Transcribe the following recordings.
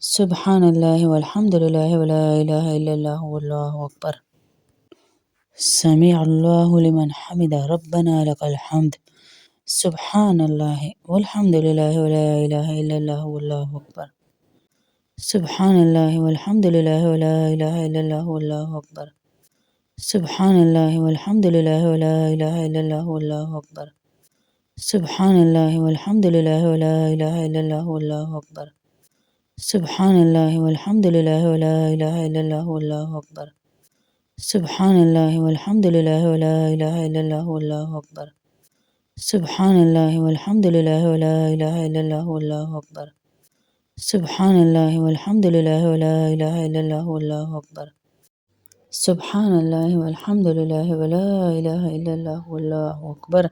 سبحان الله والحمد لله ولا إله إلا الله والله أكبر. سمع الله لمن حمده ربنا لك الحمد. سبحان الله والحمد لله ولا إله إلا الله والله أكبر. سبحان الله والحمد لله ولا إله إلا الله والله أكبر. سبحان الله والحمد لله ولا إله إلا الله والله أكبر. سبحان الله والحمد لله ولا إله إلا الله والله أكبر. سبحان الله والحمد لله ولا إله إلا الله والله أكبر. سبحان الله والحمد لله ولا إله إلا الله والله أكبر. سبحان الله والحمد لله ولا إله إلا الله والله أكبر. سبحان الله والحمد لله ولا إله إلا الله والله أكبر. سبحان الله والحمد لله ولا إله إلا الله والله أكبر.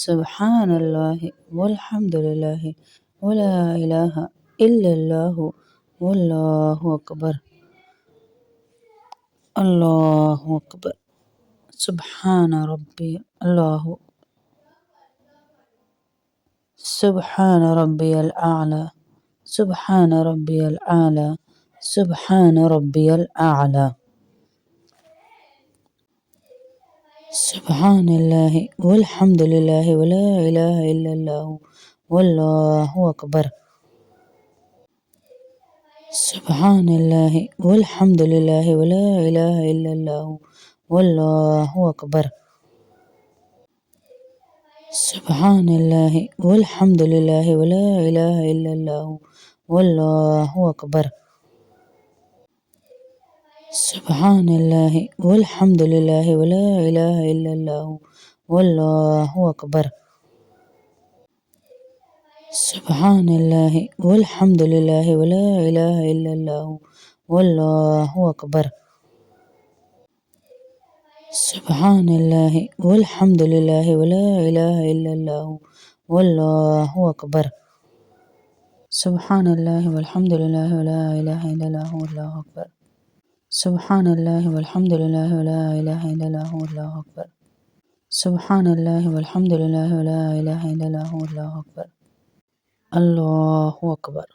سبحان الله والحمد لله ولا إله إلا الله والله أكبر. الله أكبر. سبحان ربي الله. سبحان ربي الأعلى. سبحان ربي الأعلى. سبحان ربي الأعلى. سبحان الله والحمد لله ولا إله إلا الله والله أكبر. سبحان الله والحمد لله ولا إله إلا الله والله أكبر. سبحان الله والحمد لله ولا إله إلا الله والله أكبر. سبحان الله والحمد لله ولا إله إلا الله والله أكبر. سبحان الله والحمد لله ولا إله إلا الله والله أكبر. سبحان الله والحمد لله ولا إله إلا الله والله أكبر. سبحان الله والحمد لله ولا إله إلا الله والله أكبر. سبحان الله والحمد لله ولا إله إلا الله والله أكبر. سبحان الله والحمد لله ولا إله إلا الله والله أكبر. الله أكبر.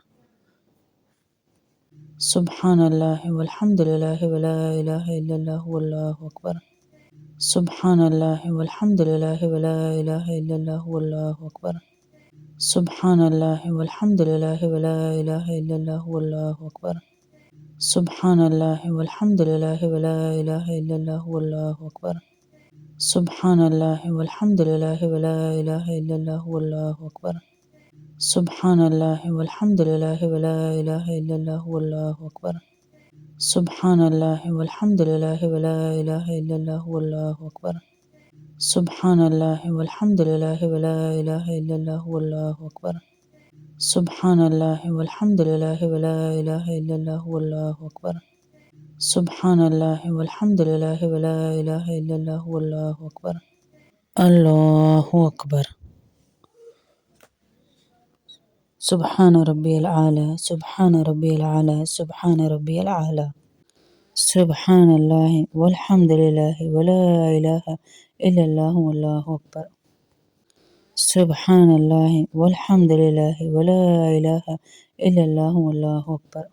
سبحان الله والحمد لله ولا إله إلا الله والله أكبر. سبحان الله والحمد لله ولا إله إلا الله والله أكبر. سبحان الله والحمد لله ولا إله إلا الله والله أكبر. سبحان الله والحمد لله ولا إله إلا الله والله أكبر. سبحان الله والحمد لله ولا إله إلا الله والله أكبر. سبحان الله والحمد لله ولا إله إلا الله والله أكبر. سبحان الله والحمد لله ولا إله إلا الله والله أكبر. سبحان الله والحمد لله ولا إله إلا الله والله أكبر. سبحان الله والحمد لله ولا إله إلا الله والله أكبر. سبحان الله والحمد لله ولا إله إلا الله والله أكبر. الله أكبر. سبحان ربي الأعلى. سبحان ربي الأعلى. سبحان ربي الأعلى. سبحان الله والحمد لله ولا إله إلا الله والله أكبر. سبحان الله والحمد لله ولا إله إلا الله والله أكبر.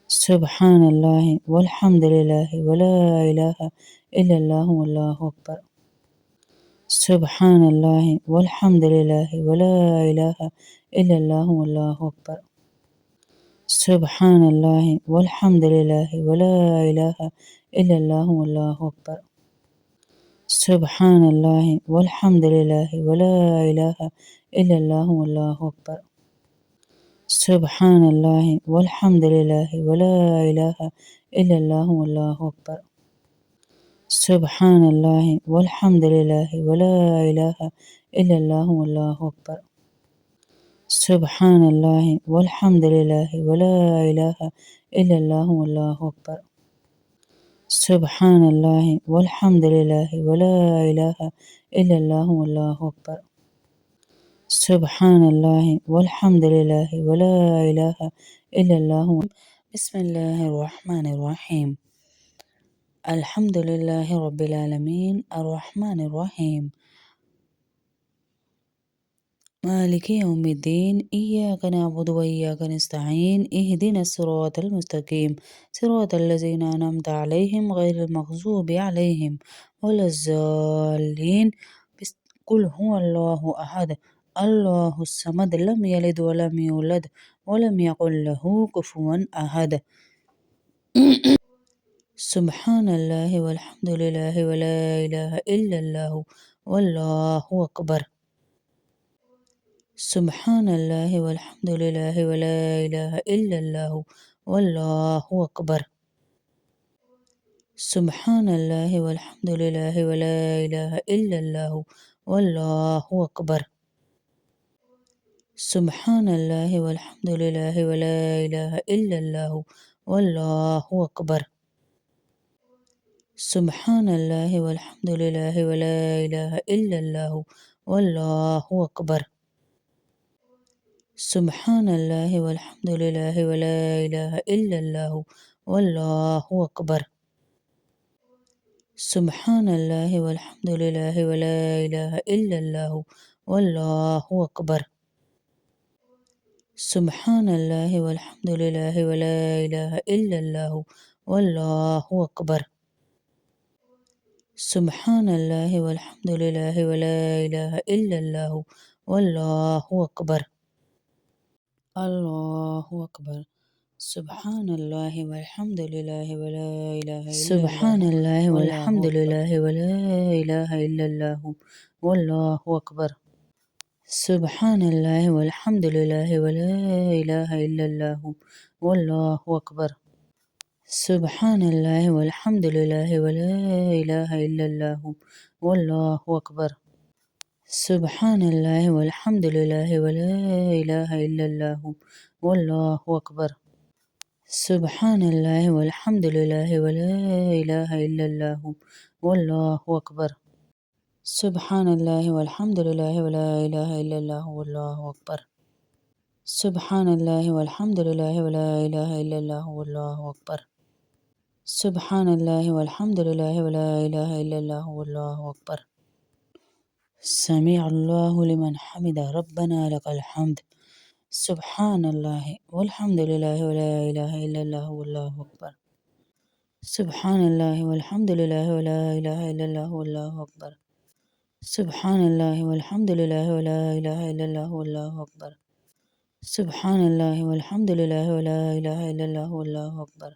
سبحان الله والحمد لله ولا إله إلا الله والله أكبر. سبحان الله والحمد لله ولا إله إلا الله والله أكبر. سبحان الله والحمد لله ولا إله إلا الله والله أكبر. سبحان الله والحمد لله ولا إله إلا الله والله أكبر. سبحان الله والحمد لله ولا إله إلا الله والله أكبر. سبحان الله والحمد لله ولا إله إلا الله والله أكبر. سبحان الله والحمد لله ولا إله إلا الله والله أكبر. سبحان الله والحمد لله ولا إله إلا الله والله أكبر. سبحان الله والحمد لله ولا إله إلا الله. بسم الله الرحمن الرحيم. الحمد لله رب العالمين الرحمن الرحيم مالك يوم الدين إياك نعبد وإياك نستعين اهدنا الصراط المستقيم صراط الذين أنعمت عليهم غير المغضوب عليهم ولا الضالين قل هو الله أحد الله الصمد لم يلد ولم يولد ولم يكن له كفوا أحد سبحان الله والحمد لله ولا إله إلا الله والله أكبر سبحان الله والحمد لله ولا إله إلا الله والله أكبر سبحان الله والحمد لله ولا إله إلا الله والله أكبر سبحان الله والحمد لله ولا إله إلا الله والله أكبر سبحان الله والحمد لله ولا إله إلا الله والله أكبر سبحان الله والحمد لله ولا إله إلا الله والله أكبر سبحان الله والحمد لله ولا إله إلا الله والله أكبر سبحان الله والحمد لله ولا إله إلا الله والله أكبر سبحان الله والحمد لله ولا إله إلا الله والله أكبر الله أكبر سبحان الله والحمد لله ولا إله إلا الله سبحان الله والحمد لله ولا إله إلا الله والله أكبر سبحان الله والحمد لله ولا إله إلا الله والله أكبر سبحان الله والحمد لله ولا إله إلا الله والله أكبر سبحان الله والحمد لله ولا إله إلا الله والله أكبر سبحان الله والحمد لله ولا إله إلا الله والله أكبر سبحان الله والحمد لله ولا إله إلا الله والله أكبر سبحان الله والحمد لله ولا إله إلا الله والله أكبر سبحان الله والحمد لله ولا إله إلا الله والله أكبر سمع الله لمن حمد ربنا لك الحمد سبحان الله والحمد لله ولا إله إلا الله والله أكبر سبحان الله والحمد لله ولا إله إلا الله والله أكبر سبحان الله والحمد لله ولا إله إلا الله والله أكبر سبحان الله والحمد لله ولا إله إلا الله والله أكبر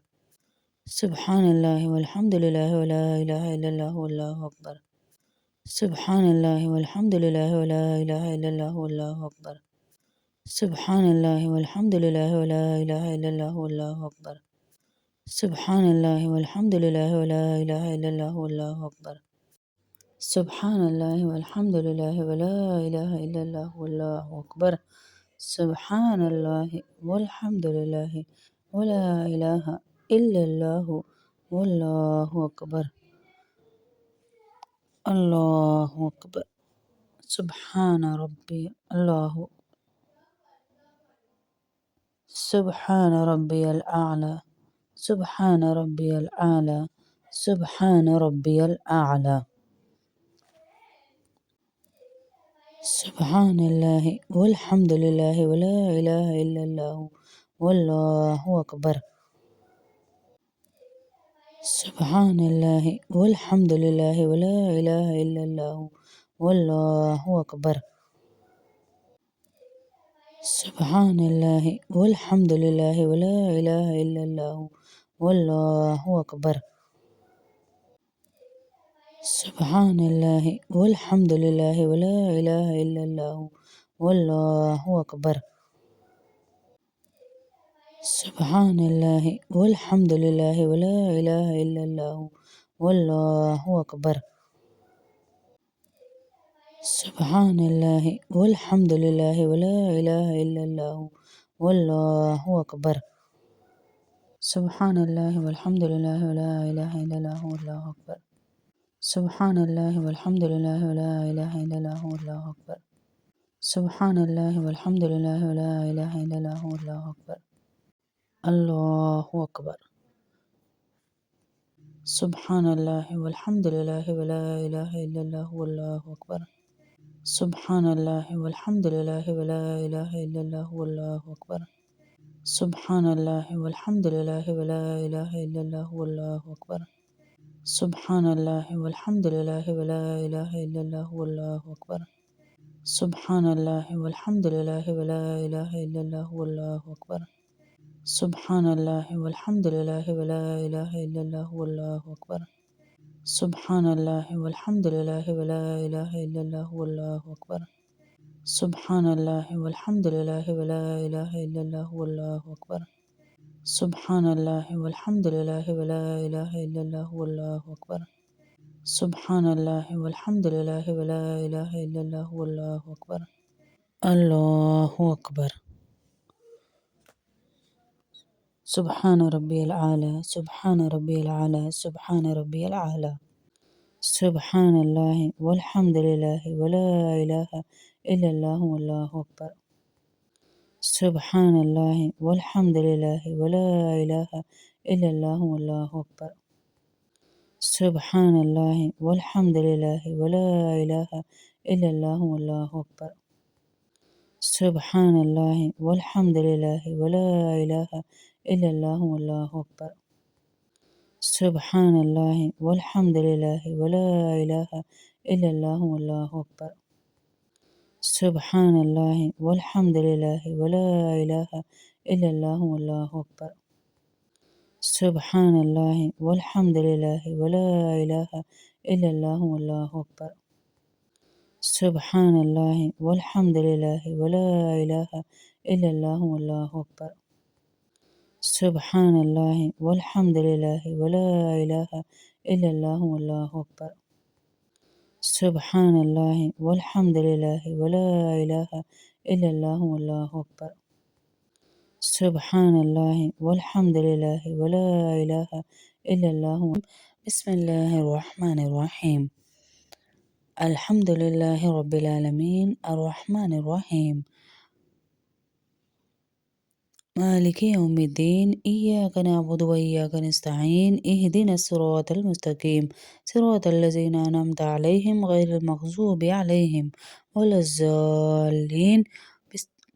سبحان الله والحمد لله ولا إله إلا الله والله أكبر سبحان الله والحمد لله ولا إله إلا الله والله أكبر سبحان الله والحمد لله ولا إله إلا الله والله أكبر سبحان الله والحمد لله ولا إله إلا الله والله أكبر سبحان الله والحمد لله ولا إله إلا الله والله أكبر سبحان الله والحمد لله ولا إله إلا الله والله أكبر الله أكبر سبحان ربي الله سبحان ربي الأعلى سبحان ربي الأعلى سبحان ربي الأعلى سبحان الله والحمد لله ولا إله إلا الله والله أكبر سبحان الله والحمد لله ولا إله إلا الله والله أكبر سبحان الله والحمد لله ولا إله إلا الله والله أكبر سبحان الله والحمد لله ولا إله إلا الله والله أكبر سبحان الله والحمد لله ولا إله إلا الله والله أكبر سبحان الله والحمد لله ولا إله إلا الله والله أكبر سبحان الله والحمد لله ولا إله إلا الله والله أكبر سبحان الله والحمد لله ولا إله إلا الله والله أكبر سبحان الله والحمد لله ولا إله إلا الله والله أكبر الله أكبر سبحان الله والحمد لله ولا إله إلا الله والله أكبر سبحان الله والحمد لله ولا إله إلا الله والله أكبر. سبحان الله والحمد لله ولا إله إلا الله والله أكبر. سبحان الله والحمد لله ولا إله إلا الله والله أكبر. سبحان الله والحمد لله ولا إله إلا الله والله أكبر. سبحان الله والحمد لله ولا إله إلا الله والله أكبر. سبحان الله والحمد لله ولا إله إلا الله والله أكبر. سبحان الله والحمد لله ولا إله إلا الله والله أكبر. سبحان الله والحمد لله ولا إله إلا الله والله أكبر. سبحان الله والحمد لله ولا إله إلا الله والله أكبر. الله أكبر. سبحان ربي الأعلى سبحان ربي الأعلى سبحان ربي الأعلى. سبحان الله والحمد لله ولا إله إلا الله والله أكبر. سبحان الله والحمد لله ولا إله إلا الله والله أكبر. سبحان الله والحمد لله ولا إله إلا الله والله أكبر. سبحان الله والحمد لله ولا إله إلا الله والله أكبر. سبحان الله والحمد لله ولا إله إلا الله والله أكبر. سبحان الله والحمد لله ولا إله إلا الله والله أكبر. سبحان الله والحمد لله ولا إله إلا الله والله أكبر. سبحان الله والحمد لله ولا إله إلا الله والله أكبر. سبحان الله والحمد لله ولا إله إلا الله والله أكبر. سبحان الله والحمد لله ولا إله إلا الله والله أكبر. سبحان الله والحمد لله ولا إله إلا الله. بسم الله الرحمن الرحيم. الحمد لله رب العالمين الرحمن الرحيم مالك يوم الدين إياك نعبد وإياك نستعين اهدنا الصراط المستقيم صراط الذين أنعمت عليهم غير المغضوب عليهم ولا الضالين.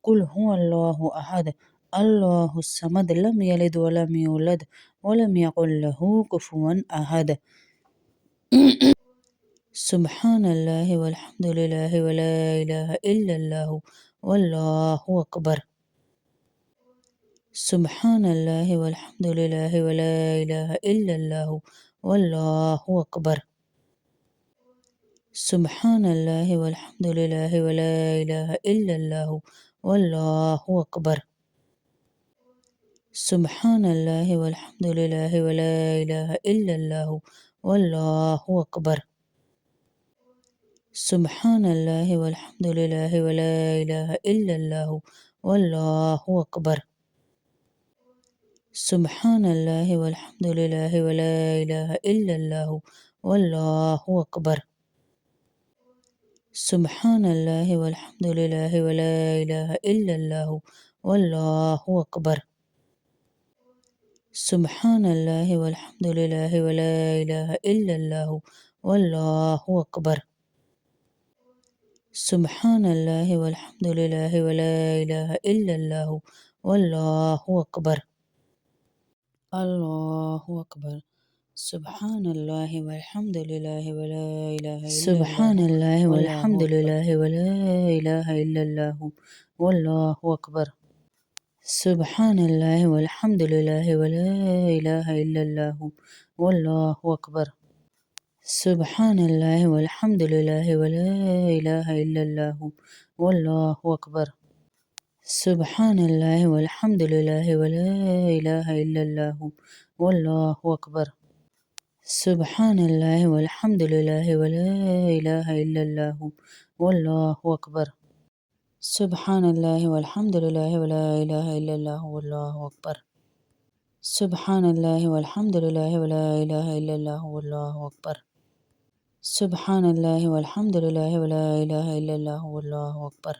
قل هو الله أحد الله الصمد لم يلد ولم يولد ولم يكن له كفوا أحد. سبحان الله والحمد لله ولا إله إلا الله والله أكبر. سبحان الله والحمد لله ولا إله إلا الله والله أكبر. سبحان الله والحمد لله ولا إله إلا الله والله أكبر. سبحان الله والحمد لله ولا إله إلا الله والله أكبر. سبحان الله والحمد لله ولا إله إلا الله والله أكبر. سبحان الله والحمد لله ولا إله إلا الله والله أكبر. سبحان الله والحمد لله ولا إله إلا الله والله أكبر. سبحان الله والحمد لله ولا إله إلا الله والله أكبر. سبحان الله والحمد لله ولا إله إلا الله والله أكبر. الله أكبر. سبحان الله والحمد لله ولا إله إلا الله. سبحان الله والحمد لله ولا إله إلا الله والله أكبر. سبحان الله والحمد لله ولا إله إلا الله والله أكبر. سبحان الله والحمد لله ولا إله إلا الله والله أكبر. سبحان الله والحمد لله ولا إله إلا الله والله أكبر. سبحان الله والحمد لله ولا إله إلا الله والله أكبر. سبحان الله والحمد لله ولا إله إلا الله والله أكبر. سبحان الله والحمد لله ولا إله إلا الله والله أكبر. سبحان الله والحمد لله ولا إله إلا الله والله أكبر.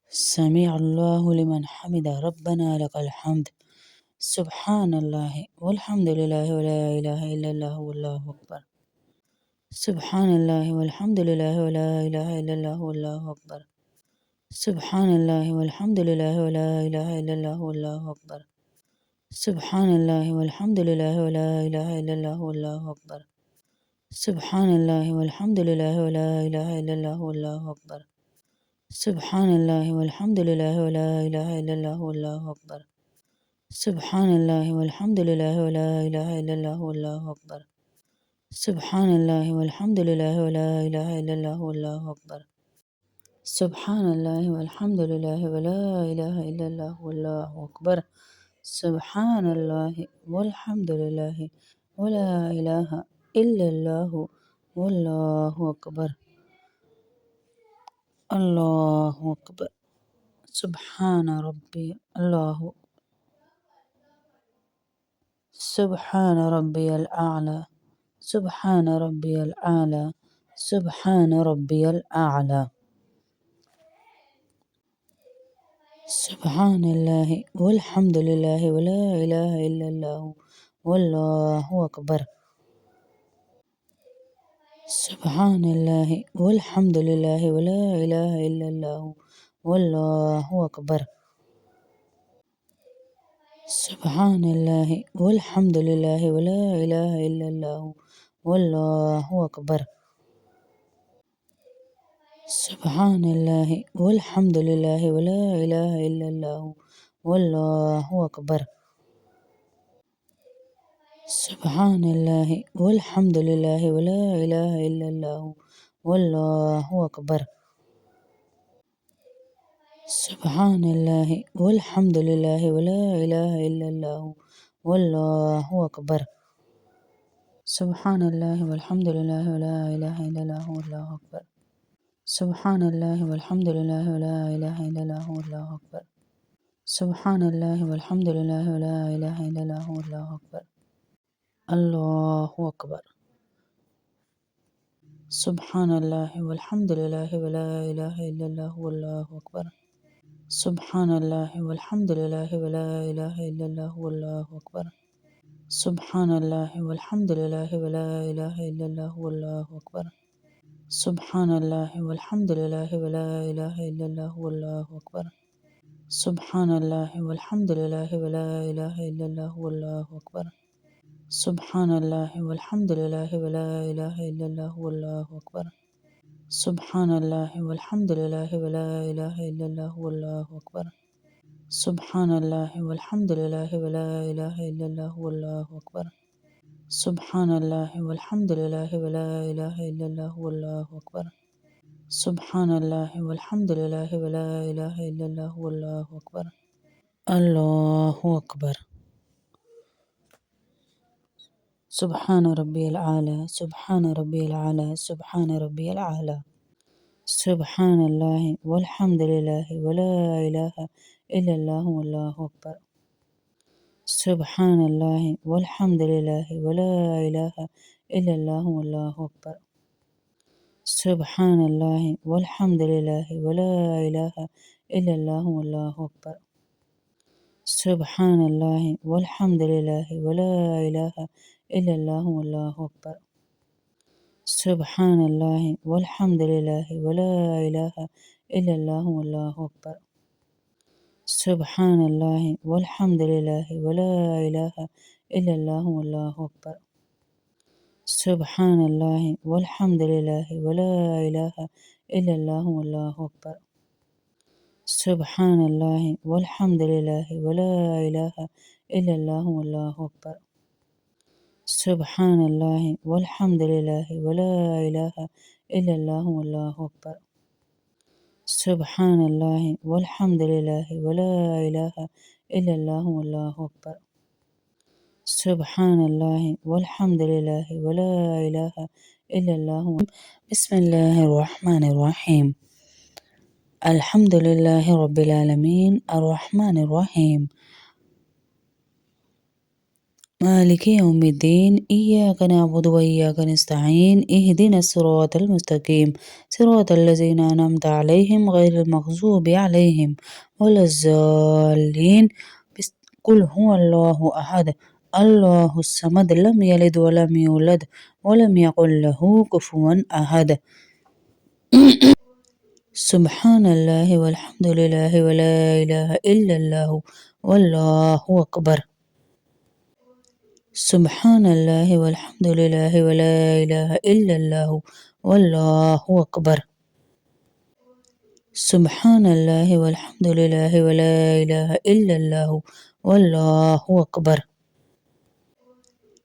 سمع الله لمن حمد ربنا لك الحمد. سبحان الله والحمد لله ولا إله إلا الله والله أكبر. سبحان الله والحمد لله ولا إله إلا الله والله أكبر. سبحان الله والحمد لله ولا إله إلا الله والله أكبر. سبحان الله والحمد لله ولا إله إلا الله والله أكبر. سبحان الله والحمد لله ولا إله إلا الله والله أكبر. سبحان الله والحمد لله ولا إله إلا الله والله أكبر. سبحان الله والحمد لله ولا إله إلا الله والله أكبر. سبحان الله والحمد لله ولا إله إلا الله والله أكبر. سبحان الله والحمد لله ولا إله إلا الله والله أكبر. سبحان الله والحمد لله ولا إله إلا الله والله أكبر. الله أكبر. سبحان ربي الله. سبحان ربي الأعلى. سبحان ربي الأعلى. سبحان ربي الأعلى. سبحان الله والحمد لله ولا إله إلا الله والله أكبر. سبحان الله والحمد لله ولا إله إلا الله والله أكبر. سبحان الله والحمد لله ولا إله إلا الله والله أكبر. سبحان الله والحمد لله ولا إله إلا الله والله أكبر. سبحان الله والحمد لله ولا إله إلا الله والله أكبر. سبحان الله والحمد لله ولا إله إلا الله والله أكبر. سبحان الله والحمد لله ولا إله إلا الله والله أكبر. سبحان الله والحمد لله ولا إله إلا الله والله أكبر. سبحان الله والحمد لله ولا إله إلا الله والله أكبر. الله أكبر. سبحان الله والحمد لله ولا إله إلا الله والله أكبر. سبحان الله والحمد لله ولا إله إلا الله والله أكبر. سبحان الله والحمد لله ولا إله إلا الله والله أكبر. سبحان الله والحمد لله ولا إله إلا الله والله أكبر. سبحان الله والحمد لله ولا إله إلا الله والله أكبر. سبحان الله والحمد لله ولا إله إلا الله والله أكبر. سبحان الله والحمد لله ولا إله إلا الله والله أكبر. سبحان الله والحمد لله ولا إله إلا الله والله أكبر. سبحان الله والحمد لله ولا إله إلا الله والله أكبر. سبحان الله والحمد لله ولا إله إلا الله والله أكبر. الله أكبر. سبحان ربي الأعلى. سبحان ربي الأعلى. سبحان ربي الأعلى. سبحان الله والحمد لله ولا إله إلا الله والله أكبر. سبحان الله والحمد لله ولا إله إلا الله والله أكبر. سبحان الله والحمد لله ولا إله إلا الله والله أكبر. سبحان الله والحمد لله ولا إله إلا الله والله أكبر. سبحان الله والحمد لله ولا إله إلا الله والله أكبر. سبحان الله والحمد لله ولا إله إلا الله والله أكبر. سبحان الله والحمد لله ولا إله إلا الله والله أكبر. سبحان الله والحمد لله ولا إله إلا الله والله أكبر. سبحان الله والحمد لله ولا إله إلا الله والله أكبر. سبحان الله والحمد لله ولا إله إلا الله والله أكبر. سبحان الله والحمد لله ولا إله إلا الله. بسم الله الرحمن الرحيم. الحمد لله رب العالمين الرحمن الرحيم مالك يوم الدين إياك نعبد وإياك نستعين اهدنا الصراط المستقيم صراط الذين أنعمت عليهم غير المغضوب عليهم ولا الضالين. قل هو الله أحد الله الصمد لم يلد ولم يولد ولم يكن له كفوا أحد. سبحان الله والحمد لله ولا إله إلا الله والله أكبر. سبحان الله والحمد لله ولا إله إلا الله والله أكبر. سبحان الله والحمد لله ولا إله إلا الله والله أكبر.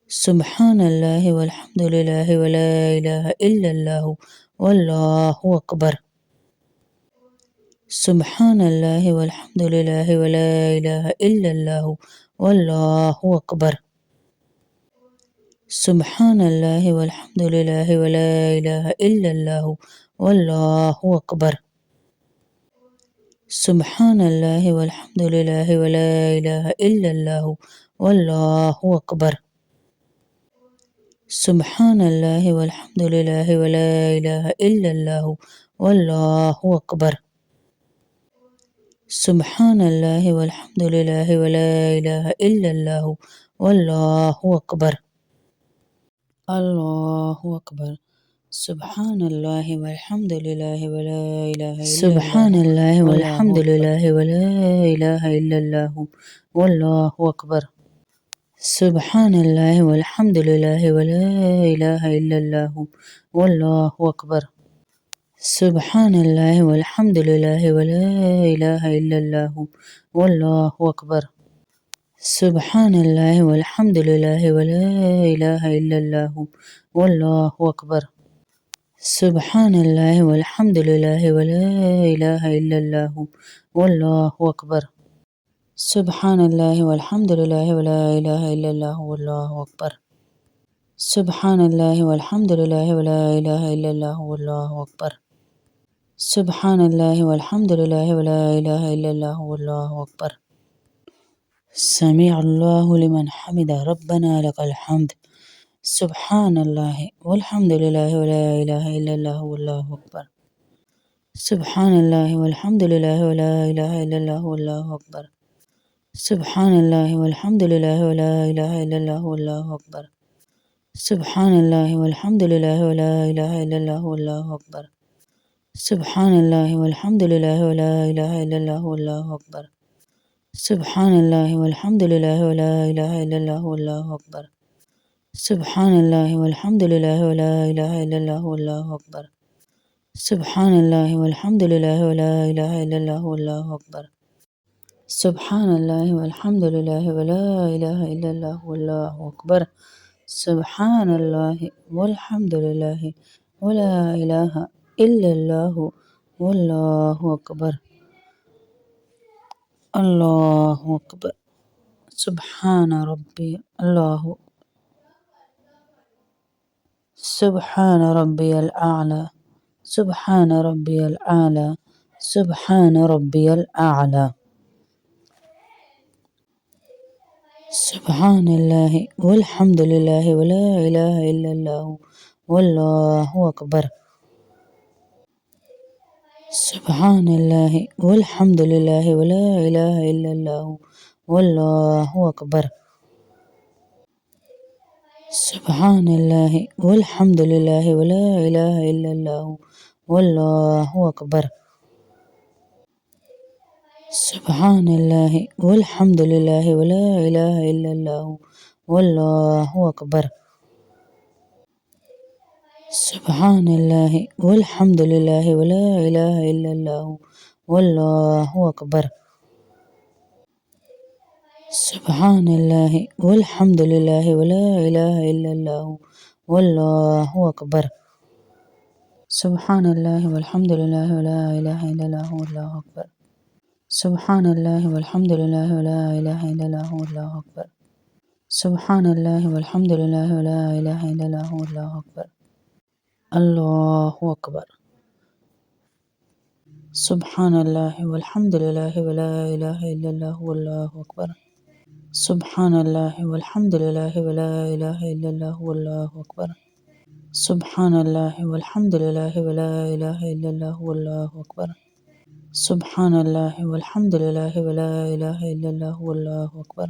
سبحان الله والحمد لله ولا إله إلا الله والله أكبر. سبحان الله والحمد لله ولا إله إلا الله والله أكبر. سبحان الله والحمد لله ولا إله إلا الله والله أكبر. سبحان الله والحمد لله ولا إله إلا الله والله أكبر. سبحان الله والحمد لله ولا إله إلا الله والله أكبر. سبحان الله والحمد لله ولا إله إلا الله والله أكبر. الله أكبر. سبحان الله والحمد لله ولا إله إلا الله. سبحان الله والحمد لله ولا إله إلا الله والله أكبر. سبحان الله والحمد لله ولا إله إلا الله والله أكبر. سبحان الله والحمد لله ولا إله إلا الله والله أكبر. سبحان الله والحمد لله ولا إله إلا الله والله أكبر. سبحان الله والحمد لله ولا إله إلا الله والله أكبر. سبحان الله والحمد لله ولا إله إلا الله والله أكبر. سبحان الله والحمد لله ولا إله إلا الله والله أكبر. سبحان الله والحمد لله ولا إله إلا الله والله أكبر. سمع الله لمن حمد ربنا لك الحمد. سبحان الله والحمد لله ولا إله إلا الله والله أكبر. سبحان الله والحمد لله ولا إله إلا الله والله أكبر. سبحان الله والحمد لله ولا إله إلا الله والله أكبر. سبحان الله والحمد لله ولا إله إلا الله والله أكبر. سبحان الله والحمد لله ولا إله إلا الله والله أكبر. سبحان الله والحمد لله ولا إله إلا الله والله أكبر. سبحان الله والحمد لله ولا إله إلا الله والله أكبر. سبحان الله والحمد لله ولا إله إلا الله والله أكبر. سبحان الله والحمد لله ولا إله إلا الله والله أكبر. سبحان الله والحمد لله ولا إله إلا الله والله أكبر. الله أكبر. سبحان ربي الله. سبحان ربي الأعلى. سبحان ربي الأعلى. سبحان ربي الأعلى. سبحان الله والحمد لله ولا إله إلا الله والله أكبر. سبحان الله والحمد لله ولا إله إلا الله والله أكبر. سبحان الله والحمد لله ولا إله إلا الله والله أكبر. سبحان الله والحمد لله ولا إله إلا الله والله أكبر. سبحان الله والحمد لله ولا إله إلا الله والله أكبر. سبحان الله والحمد لله ولا إله إلا الله والله أكبر. سبحان الله والحمد لله ولا إله إلا الله والله أكبر. سبحان الله والحمد لله ولا إله إلا الله والله أكبر. سبحان الله والحمد لله ولا إله إلا الله والله أكبر. الله أكبر. سبحان الله والحمد لله ولا إله إلا الله والله أكبر. سبحان الله والحمد لله ولا إله إلا الله والله أكبر. سبحان الله والحمد لله ولا إله إلا الله والله أكبر. سبحان الله والحمد لله ولا إله إلا الله والله أكبر.